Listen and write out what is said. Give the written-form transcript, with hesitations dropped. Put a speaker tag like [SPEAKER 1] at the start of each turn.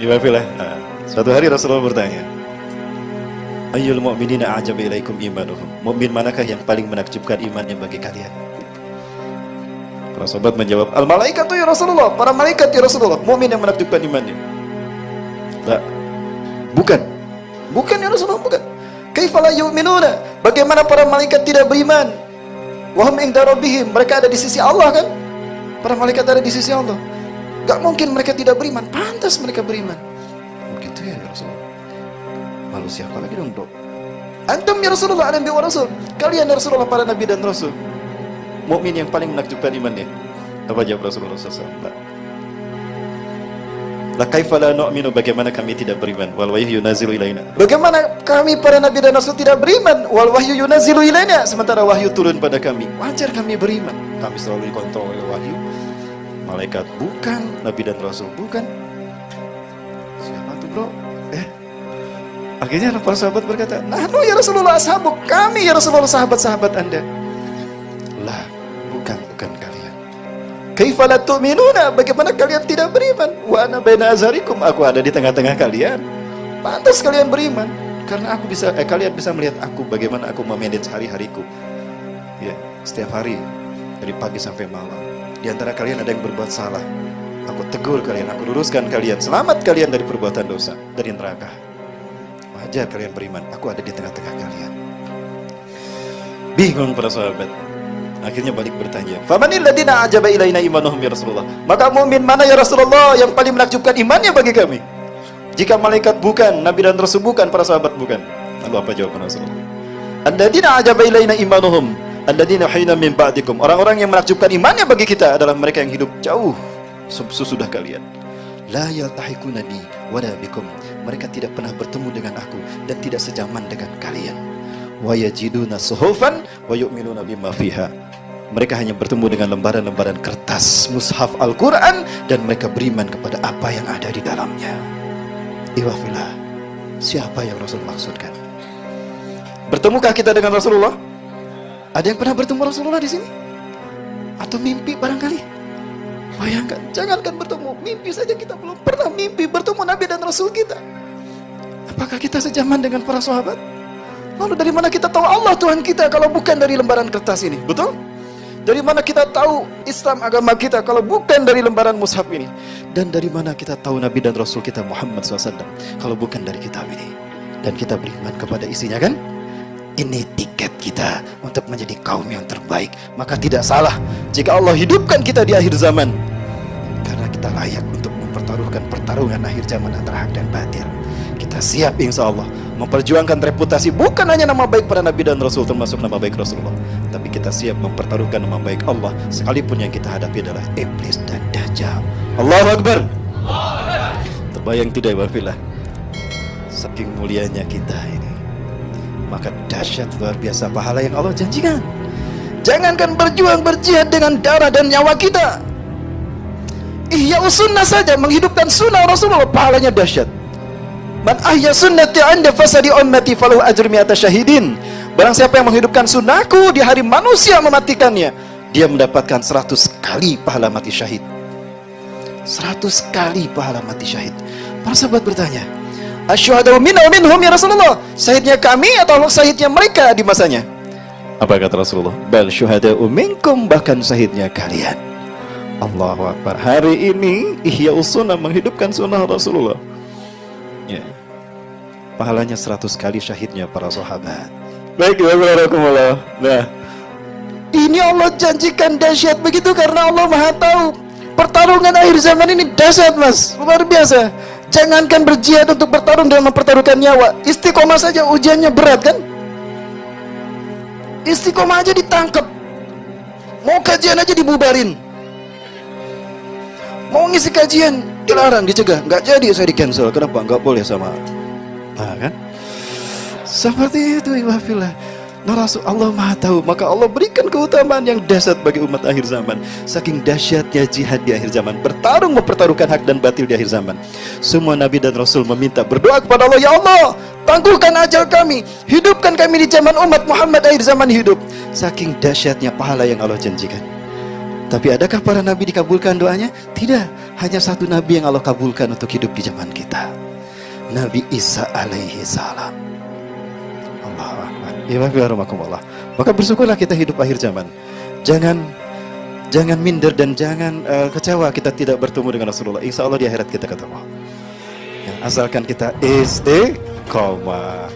[SPEAKER 1] Iwafilah. Suatu hari Rasulullah bertanya, Ayyul mu'minina a'jaba ilaikum imanuhum. Mukmin manakah yang paling menakjubkan imannya bagi kalian? Para sahabat menjawab, al-malaikatu ya Rasulullah, para malaikat ya Rasulullah. Mukmin yang menakjubkan imannya. Tak. Bukan ya Rasulullah, bukan. Kaifa la yu'minuna? Bagaimana para malaikat tidak beriman? Wa hum inda rabbihim, mereka ada di sisi Allah kan? Para malaikat ada di sisi Allah. Gak mungkin mereka tidak beriman, pantas mereka beriman. Begitu ya Rasulullah. Lalu siapa lagi dong, Dok? Antum ya Rasulullah, Nabi wa Rasul. Kalian ya Rasulullah, para nabi dan rasul. Mukmin yang paling menakjubkan imannya. Apa jawab Rasulullah SAW? La kaifa la nu'minu, bagaimana kami tidak beriman? Wal wahyu yunazilu ilaina. Bagaimana kami para nabi dan rasul tidak beriman? Wal wahyu yunazilu ilaina, sementara wahyu turun pada kami. Wajar kami beriman. Kami selalu dikontrol oleh wahyu. Malaikat bukan, nabi dan rasul bukan. Siapa tuh, Bro? Akhirnya para sahabat berkata, nahnu ya Rasulullah ashabuk, kami ya Rasulullah sahabat-sahabat Anda. Lah, bukan kalian. Kaifa la tu'minuna, bagaimana kalian tidak beriman? Wa ana baina azharikum, aku ada di tengah-tengah kalian. Pantas kalian beriman karena kalian bisa melihat aku bagaimana aku memanage hari-hariku. Ya, setiap hari dari pagi sampai malam. Di antara kalian ada yang berbuat salah, aku tegur kalian, aku luruskan kalian, selamat kalian dari perbuatan dosa, dari neraka. Wajar kalian beriman, aku ada di tengah-tengah kalian. Bingung para sahabat. Akhirnya balik bertanya, famanil ladina ajaba ilaina imanuhum ya Rasulullah. Maka mukmin mana ya Rasulullah yang paling menakjubkan imannya bagi kami? Jika malaikat bukan, nabi dan rasul bukan, para sahabat bukan. Lalu apa jawaban Rasulullah? Alladina ajaba ilaina imanuhum alladina hina min ba'dikum. Orang-orang yang menakjubkan imannya bagi kita adalah mereka yang hidup jauh sesudah kalian. La yaltahiquna bi wala bikum. Mereka tidak pernah bertemu dengan aku dan tidak sejaman dengan kalian. Wa yajiduna suhufan wa yu'minuna bima fiha. Mereka hanya bertemu dengan lembaran-lembaran kertas mushaf Al-Quran dan mereka beriman kepada apa yang ada di dalamnya. Iwafillah, siapa yang Rasul maksudkan? Bertemukah kita dengan Rasulullah? Ada yang pernah bertemu Rasulullah di sini? Atau mimpi barangkali? Bayangkan, jangankan bertemu, mimpi saja kita belum pernah mimpi bertemu Nabi dan Rasul kita. Apakah kita sejaman dengan para sahabat? Lalu dari mana kita tahu Allah Tuhan kita kalau bukan dari lembaran kertas ini? Betul? Dari mana kita tahu Islam agama kita kalau bukan dari lembaran mushaf ini? Dan dari mana kita tahu Nabi dan Rasul kita Muhammad SAW kalau bukan dari kitab ini? Dan kita beriman kepada isinya kan? Ini tiket kita untuk menjadi kaum yang terbaik. Maka tidak salah jika Allah hidupkan kita di akhir zaman, karena kita layak untuk mempertaruhkan pertarungan akhir zaman antara hak dan batil. Kita siap insya Allah memperjuangkan reputasi bukan hanya nama baik para nabi dan rasul termasuk nama baik Rasulullah, tapi kita siap mempertaruhkan nama baik Allah sekalipun yang kita hadapi adalah iblis dan dajjal. Allahu Akbar. Terbayang tidak Wafillah? Saking mulianya kita ini, maka dahsyat luar biasa pahala yang Allah janjikan. Jangankan berjuang berjihad dengan darah dan nyawa kita, ihya sunnah saja, menghidupkan sunnah Rasulullah, pahalanya dahsyat. Man ahya sunnati anda fasadi ummati falahu ajru mi'ata syahidin. Barang siapa yang menghidupkan sunnahku di hari manusia mematikannya, dia mendapatkan 100 kali pahala mati syahid. 100 kali pahala mati syahid. Para sahabat bertanya, asyhadu minna wa minhum ya Rasulullah, syahidnya kami atau syahidnya mereka di masanya? Apa kata Rasulullah? Bal syuhada'u minkum, bahkan syahidnya kalian. Allahu Akbar. Hari ini ihya sunnah, menghidupkan sunnah Rasulullah, ya, pahalanya 100 kali syahidnya para sahabat. Baik, barakallahu. Nah, ini Allah janjikan dahsyat begitu karena Allah Maha tahu pertarungan akhir zaman ini dahsyat, Mas, luar biasa. Jangankan berjihad untuk bertarung dan mempertaruhkan nyawa, istiqomah saja ujiannya berat kan? Istiqomah aja ditangkap, mau kajian aja dibubarin, mau ngisi kajian dilarang, dicegah, nggak jadi, saya di cancel. Kenapa? Nggak boleh sama. Nah kan? Seperti itu iwafillah. Nah, Rasul Allah Maha tahu, maka Allah berikan keutamaan yang dahsyat bagi umat akhir zaman. Saking dahsyatnya jihad di akhir zaman, bertarung mempertaruhkan hak dan batil di akhir zaman. Semua nabi dan rasul meminta, berdoa kepada Allah, ya Allah, tangguhkan ajal kami, hidupkan kami di zaman umat Muhammad akhir zaman hidup. Saking dahsyatnya pahala yang Allah janjikan. Tapi adakah para nabi dikabulkan doanya? Tidak. Hanya satu nabi yang Allah kabulkan untuk hidup di zaman kita. Nabi Isa alaihi salam. Allahu Akbar. Bismillahirrahmanirrahim. Maka bersyukurlah kita hidup akhir zaman. Jangan minder dan jangan kecewa kita tidak bertemu dengan Rasulullah. Insya Allah di akhirat kita ketemu. Ya, asalkan kita istiqomah.